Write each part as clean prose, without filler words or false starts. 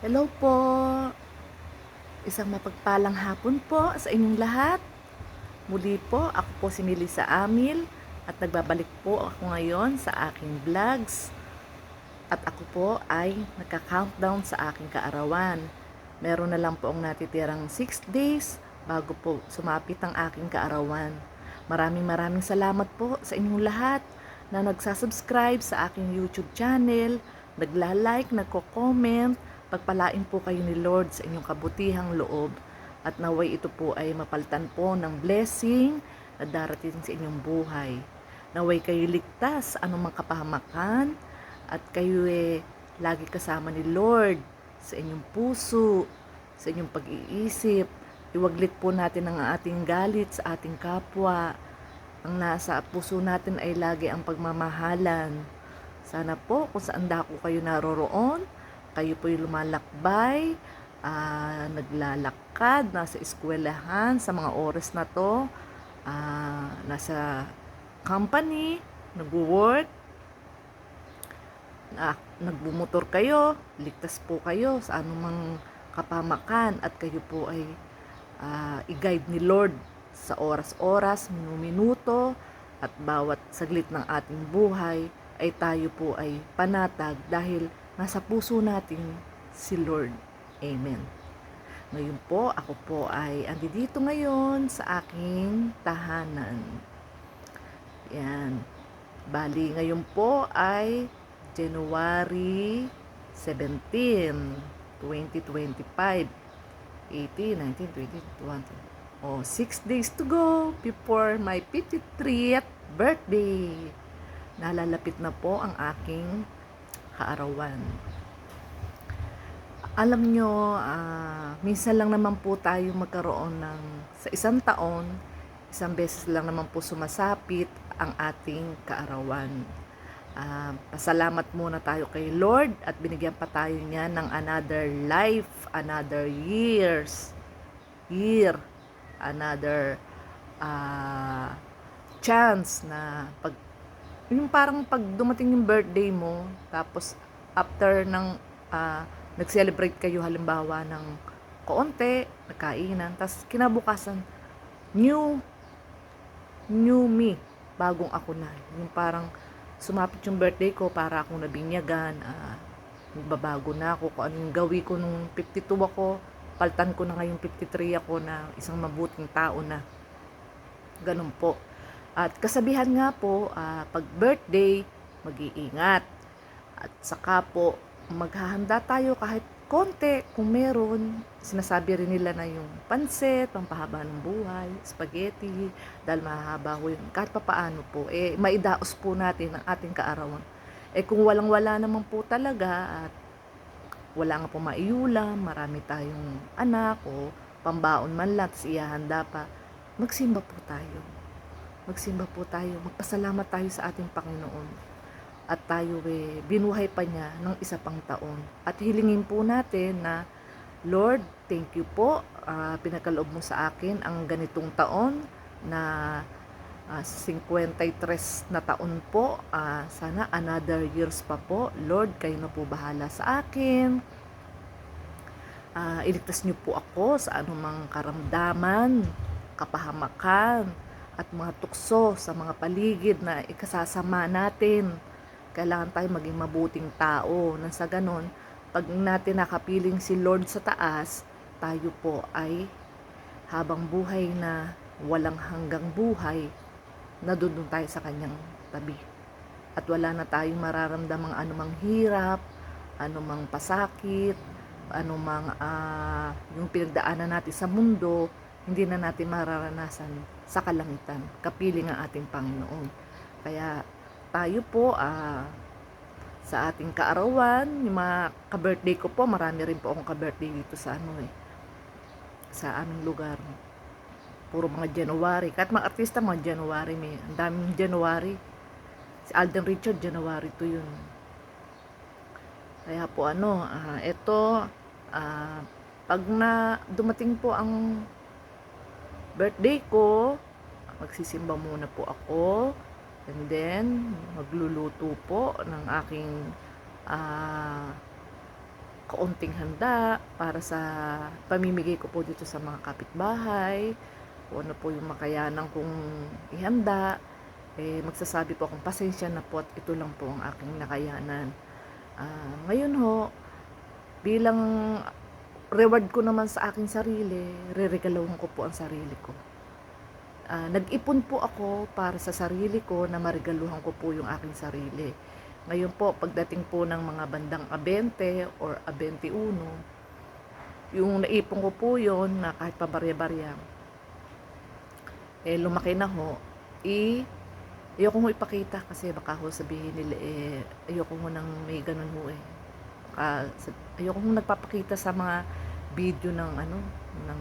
Hello po. Isang mapagpalang hapon po sa inyong lahat. Muli po, ako po si Melissa Amil at nagbabalik po ako ngayon sa aking vlogs. At ako po ay nagka-countdown sa aking kaarawan. Meron na lang po ang natitirang 6 days bago po sumapit ang aking kaarawan. Maraming salamat po sa inyong lahat na nagsasubscribe sa aking YouTube channel, nagla-like, nagko-comment. Pagpalain po kayo ni Lord sa inyong kabutihang loob at naway ito po ay mapalitan po ng blessing na darating sa inyong buhay. Naway kayo ligtas anumang kapahamakan at kayo lagi kasama ni Lord sa inyong puso, sa inyong pag-iisip. Iwaglit po natin ang ating galit sa ating kapwa. Ang nasa puso natin ay lagi ang pagmamahalan. Sana po kung saan dako kayo naroroon, kayo po'y lumalakbay, naglalakad, nasa eskwelahan sa mga oras na to, nasa company, nagwo-work, nagbumotor kayo, ligtas po kayo sa anumang kapamakan at kayo po ay i-guide ni Lord sa oras-oras, minuto at bawat saglit ng ating buhay ay tayo po ay panatag dahil nasa puso natin si Lord. Amen. Ngayon po, ako po ay andito ngayon sa aking tahanan. Yan. Bali, ngayon po ay January 17, 2025. 18, 19, 20, 21. Oh, 6 days to go before my 53th birthday. Nalalapit na po ang aking kaarawan. Alam nyo, minsan lang naman po tayo magkaroon ng, sa isang taon, isang beses lang naman po sumasapit ang ating kaarawan. Pasalamat muna tayo kay Lord at binigyan pa tayo niya ng another life, another year, another chance na yung parang pag dumating yung birthday mo, tapos after ng nag-celebrate kayo halimbawa ng kaunti, nagkainan, tapos kinabukasan, new me, bagong ako na. Yung parang sumapit yung birthday ko para akong nabinyagan, magbabago na ako, kung anong gawin ko nung 52 ako, paltan ko na ngayong 53 ako na isang mabuting tao na. Ganun po. At kasabihan nga po, pag birthday, mag-iingat. At saka po, maghahanda tayo kahit konti kung meron. Sinasabi rin nila na yung pansit, pampahaba ng buhay, spaghetti, dahil mahaba ko yun. Kahit papaano po, maidaos po natin ang ating kaarawan. Kung walang-wala naman po talaga at wala nga po maiulam, marami tayong anak o pambaon man lang, tapos ihahanda pa, magsimba po tayo. Magsimba po tayo, magpasalamat tayo sa ating Panginoon. At tayo binuhay pa niya ng isa pang taon. At hilingin po natin na, Lord, thank you po, pinagkaloob mo sa akin ang ganitong taon na 53 na taon po. Sana another years pa po. Lord, kayo na po bahala sa akin. Iligtas niyo po ako sa anumang karamdaman, kapahamakan, at mga tukso sa mga paligid na ikasasama natin. Kailangan tayo maging mabuting tao. Nang sa ganon, pag natin nakapiling si Lord sa taas, tayo po ay habang buhay na walang hanggang buhay, nadudun tayo sa kanyang tabi. At wala na tayong mararamdamang anumang hirap, anumang pasakit, anumang yung pinagdaanan natin sa mundo, hindi na natin mararanasan sa kalangitan. Kapiling ang ating Panginoon. Kaya tayo po sa ating kaarawan, yung mga ka-birthday ko po, marami rin po akong ka-birthday dito sa sa aming lugar. Puro mga January. Kahit mga artista, mga January. Ang daming January. Si Alden Richard, January 2 yun. Kaya po ito, pag na dumating po ang birthday ko, magsisimba muna po ako. And then, magluluto po ng aking kaunting handa para sa pamimigay ko po dito sa mga kapitbahay, kung ano po yung makayanan kong ihanda, magsasabi po akong pasensya na po at ito lang po ang aking nakayanan. Ngayon ho, bilang reward ko naman sa aking sarili, reregaluhan ko po ang sarili ko. Nag-ipon po ako para sa sarili ko na maregaluhan ko po yung aking sarili. Ngayon po, pagdating po ng mga bandang 20 or 21, yung naipon ko po yun na kahit pabarya-barya, lumaki na ho, ayoko ho ipakita kasi baka ho sabihin nila, ayoko ho nang may ganun ho ayoko ho nagpapakita sa mga video ng ng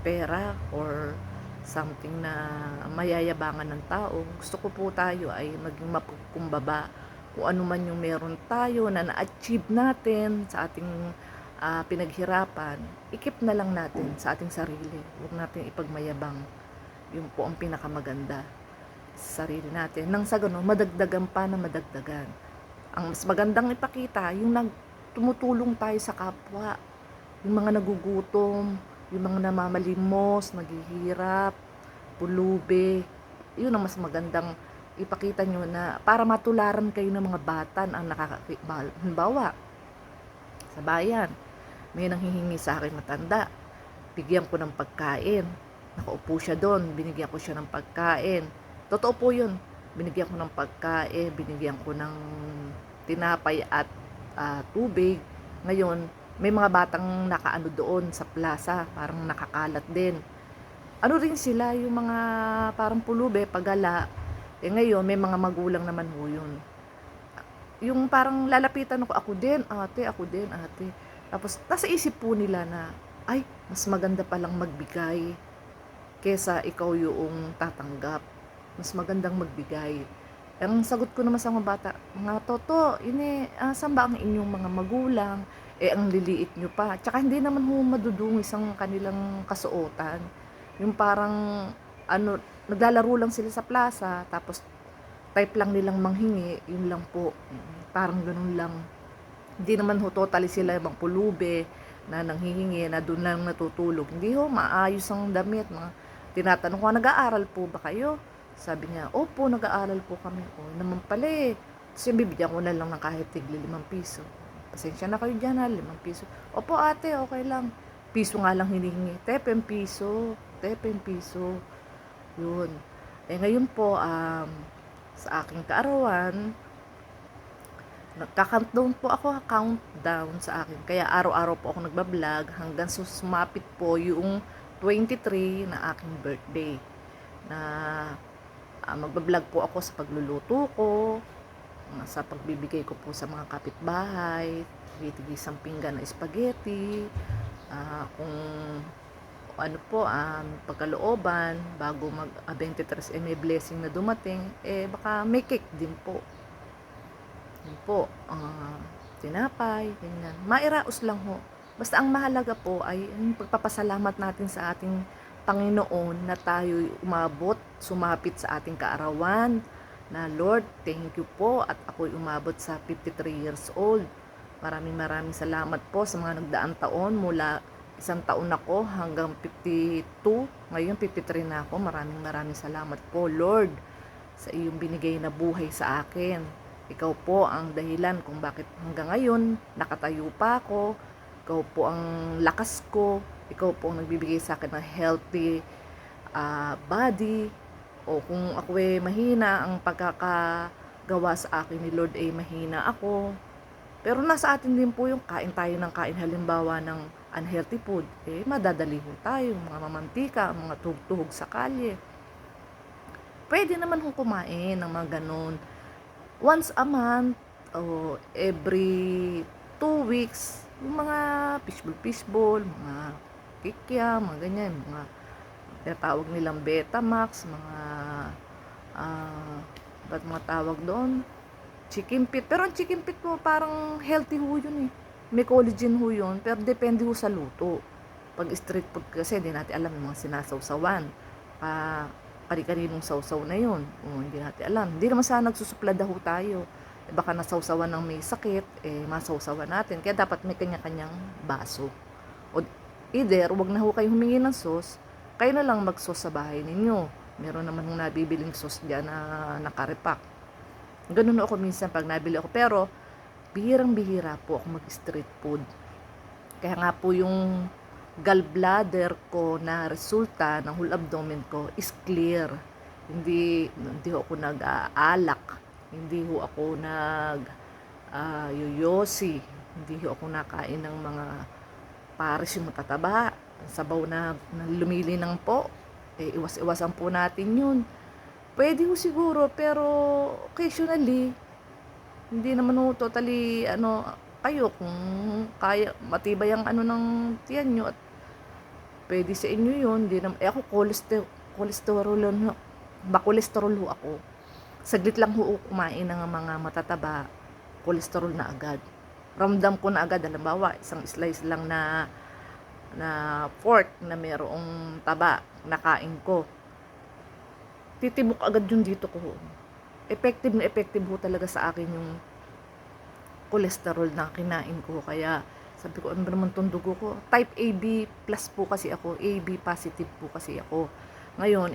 pera or something na mayayabangan ng tao. Gusto ko po tayo ay maging mapukumbaba. Kung ano man yung meron tayo na na-achieve natin sa ating pinaghirapan, ikip na lang natin sa ating sarili. Huwag natin ipagmayabang. Yun po ang pinakamaganda sa sarili natin. Nang sa ganun, madagdagan pa na madagdagan. Ang mas magandang ipakita, yung tumutulong tayo sa kapwa. Yung mga nagugutom, yung mga namamalimos, naghihirap, pulubi. Yun ang mas magandang ipakita nyo na para matularan kayo ng mga bata ang halimbawa sa bayan, may nanghihingi sa akin matanda, bigyan ko ng pagkain, nakaupo siya doon, binigyan ko siya ng pagkain, totoo po yun, binigyan ko ng pagkain, binigyan ko ng tinapay at tubig. Ngayon may mga batang nakaano doon sa plaza, parang nakakalat din, rin sila, yung mga parang pulube, pagala. Ngayon, may mga magulang naman ho yun. Yung parang lalapitan ako din, ate. Tapos, nasa isip po nila na, ay, mas maganda palang magbigay kesa ikaw yung tatanggap. Mas magandang magbigay. Ang sagot ko naman sa mga bata, mga toto, saan ba ang inyong mga magulang? Ang liliit nyo pa. Tsaka hindi naman ho madudungis ang kanilang kasuotan. Yung parang, naglalaro lang sila sa plaza, tapos type lang nilang manghingi, yun lang po. Parang ganun lang. Hindi naman ho totally sila ibang pulube na nanghihingi, na doon lang natutulog. Hindi ho, maayos ang damit. Tinatanong ko, nag-aaral po ba kayo? Sabi niya, opo, nag-aaral po kami. Naman pala eh. Tapos bibigyan ko na lang ng kahit tigli 5 piso. Pasensya na kayo dyan 5 piso. Opo ate, okay lang. Piso nga lang hinihingi. 10 piso. Yun. Ngayon po, sa aking kaarawan, nagka-countdown po ako, countdown sa akin. Kaya araw-araw po ako nagbablog hanggang sumapit po yung 23 na aking birthday. Na magbablog po ako sa pagluluto ko, sa pagbibigay ko po sa mga kapitbahay, tigis-tigisang pinggan na spaghetti, kung ano po, pagkalooban, bago mag-23 may blessing na dumating, baka may cake din po. Yun po, tinapay, ganyan. Mairaos lang ho. Basta ang mahalaga po ay yung pagpapasalamat natin sa ating Panginoon na tayo umabot, sumapit sa ating kaarawan, na Lord, thank you po at ako'y umabot sa 53 years old. Maraming salamat po sa mga nagdaang taon mula 1 taon ako hanggang 52. Ngayon 53 na ako. Maraming salamat po, Lord, sa iyong binigay na buhay sa akin. Ikaw po ang dahilan kung bakit hanggang ngayon nakatayo pa ako. Ikaw po ang lakas ko. Ikaw po ang nagbibigay sa akin ng healthy body. O kung ako mahina, ang pagkakagawa sa akin ni Lord mahina ako. Pero nasa atin din po yung kain tayo ng kain, halimbawa ng unhealthy food, madadali ho tayo, mga mamantika, mga tuhog-tuhog sa kalye. Pwede naman ho kumain ng mga ganun. Once a month, o every 2 weeks, yung mga fishball, mga kikya, mga ganyan, mga tinatawag nilang Betamax, ba't mga tawag doon? Chicken pit. Pero ang chicken pit po, parang healthy ho yun eh. May collagen ho yun, pero depende ho sa luto. Pag street food kasi, hindi natin alam yung mga sinasawsawan. Kani-kaninong sawsaw na yun. Hindi natin alam. Hindi naman sana nagsusuplada ho tayo. baka nasawsawan ng may sakit, masawsawan natin. Kaya dapat may kanya-kanyang baso. O either, wag na ho kayo humingi ng sauce, kayo na lang mag-sauce sa bahay ninyo. Meron naman hong nabibiling sauce dyan na nakarepack. Ganun ako minsan pag nabili ako. Pero, bihirang-bihira po ako mag-street food. Kaya nga po yung gallbladder ko na resulta ng whole abdomen ko is clear. Hindi ho ako nag-aalak. Hindi ho ako yoyosi. Hindi ho ako nakain ng mga pares yung matataba. Sabaw na lumilinang po. Iwas-iwasan po natin yun. Pwede ho siguro, pero occasionally, hindi naman ho totally, kayo, kung kaya, matibay ang ng tiyan nyo, at pwede sa inyo yun. Hindi naman, ako, cholesterol ho ako. Saglit lang ho kumain ng mga matataba, cholesterol na agad. Ramdam ko na agad, halimbawa, isang slice lang na fork na mayroong taba, nakain ko. Titibok agad yung dito ko. Effective na effective ho talaga sa akin yung cholesterol na kinain ko. Kaya sabi ko, ano ba naman tong dugo ko? Type AB plus po kasi ako. AB positive po kasi ako. Ngayon,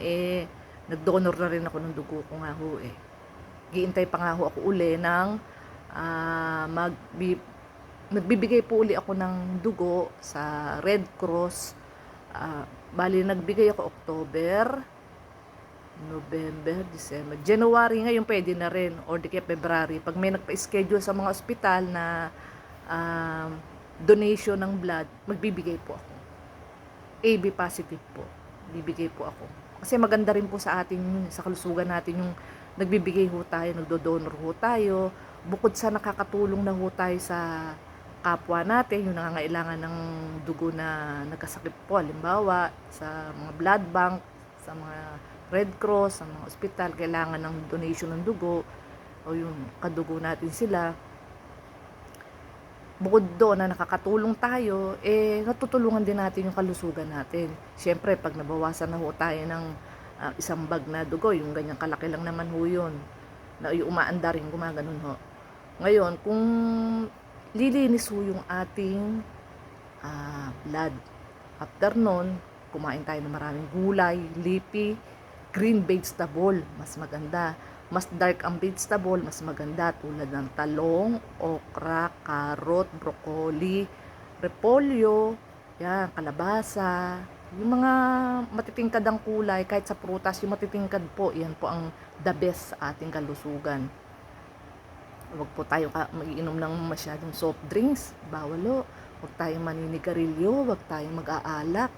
nag-donor na rin ako ng dugo ko nga ho Giintay pa nga ho ako uli ng nagbibigay po uli ako ng dugo sa Red Cross. Bali, nagbigay ako October, November, December, January, ngayon pwede na rin, or di kaya February. Pag may nagpa-schedule sa mga ospital na donation ng blood, magbibigay po ako. AB positive po, bibigay po ako. Kasi maganda rin po sa atin yun, sa kalusugan natin yung nagbibigay ho tayo, nagdo-donor ho tayo. Bukod sa nakakatulong na ho tayo sa kapwa natin, yung nangangailangan ng dugo na nagkasakit po, halimbawa sa mga blood bank, sa mga Red Cross, sa mga ospital, kailangan ng donation ng dugo, o yung kadugo natin sila. Bukod doon na nakakatulong tayo, natutulungan din natin yung kalusugan natin. Siyempre, pag nabawasan na ho tayo ng isang bag na dugo, yung ganyang kalaki lang naman ho yun, na yung umaanda rin, gumaganon ho. Ngayon, kung lilinis ho yung ating blood, after nun, kumain tayo ng maraming gulay, leafy, green vegetable, mas maganda. Mas dark ang vegetable, mas maganda, tulad ng talong, okra, carrot, broccoli, repolyo, yan, kalabasa, yung mga matitingkad ang kulay, kahit sa prutas, yung matitingkad po, yan po ang the best sa ating kalusugan. Huwag po tayo mag-iinom ng masyadong soft drinks, bawalo. Huwag tayong maninigarilyo, huwag tayong mag-aalak.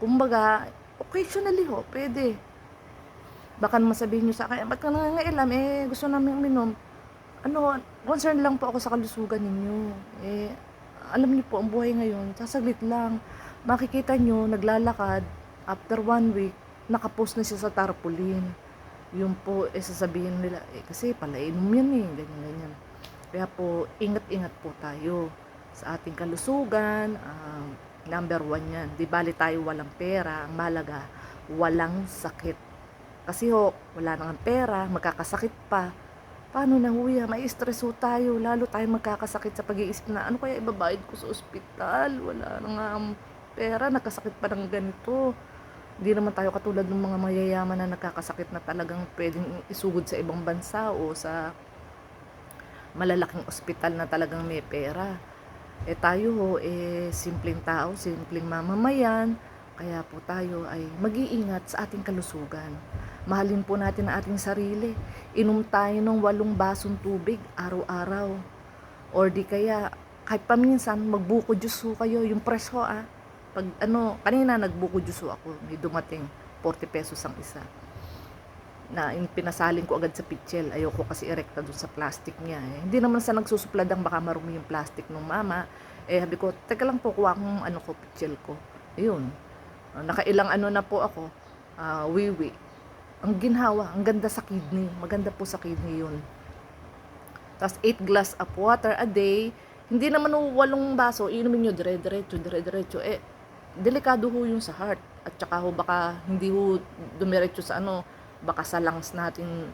Kumbaga, occasionally ho, pwede. Baka naman sabihin nyo sa akin, ba't ka nangangailam? Gusto namin uminom. Concern lang po ako sa kalusugan ninyo. Alam niyo po, ang buhay ngayon, sasaglit lang. Makikita nyo, naglalakad, after 1 week, nakapost na siya sa tarpaulin. Yun po, sasabihin nila, kasi palainom yan ganyan-ganyan. Kaya po, ingat-ingat po tayo sa ating kalusugan. Number 1 yan. Di bali tayo walang pera, ang mahalaga, walang sakit. Kasi wala nang pera, magkakasakit pa. Paano na huya? May stress ho tayo. Lalo tayo magkakasakit sa pag-iisip na, ano kaya ibabayad ko sa ospital? Wala na nga pera, nakasakit pa ng ganito. Hindi naman tayo katulad ng mga mayayaman na nakakasakit na talagang pwedeng isugod sa ibang bansa o sa malalaking ospital na talagang may pera. Tayo simpleng tao, simpleng mamamayan. Kaya po tayo ay mag-iingat sa ating kalusugan. Mahalin po natin ang ating sarili. Inom tayo ng 8 basong tubig araw-araw. Or di kaya, kahit paminsan, magbuko juice ho kayo. Yung fresh ho Pag kanina nagbuko juice ho ako. May dumating, 40 pesos ang isa. Na pinasalin ko agad sa pitchel. Ayoko kasi erekta dun sa plastic niya. Hindi naman sa nagsusupladang baka marumi yung plastic ng mama. Sabi ko, teka lang po, kuha kong pitchel ko. Ayun. Nakailang na po ako, wiwi. Ang ginhawa, ang ganda sa kidney. Maganda po sa kidney yun. Tapos 8 glass of water a day. Hindi naman 8 baso, inumin nyo dire-diretso. Delikado ho yung sa heart. At saka baka hindi ho dumiretso sa baka sa lungs natin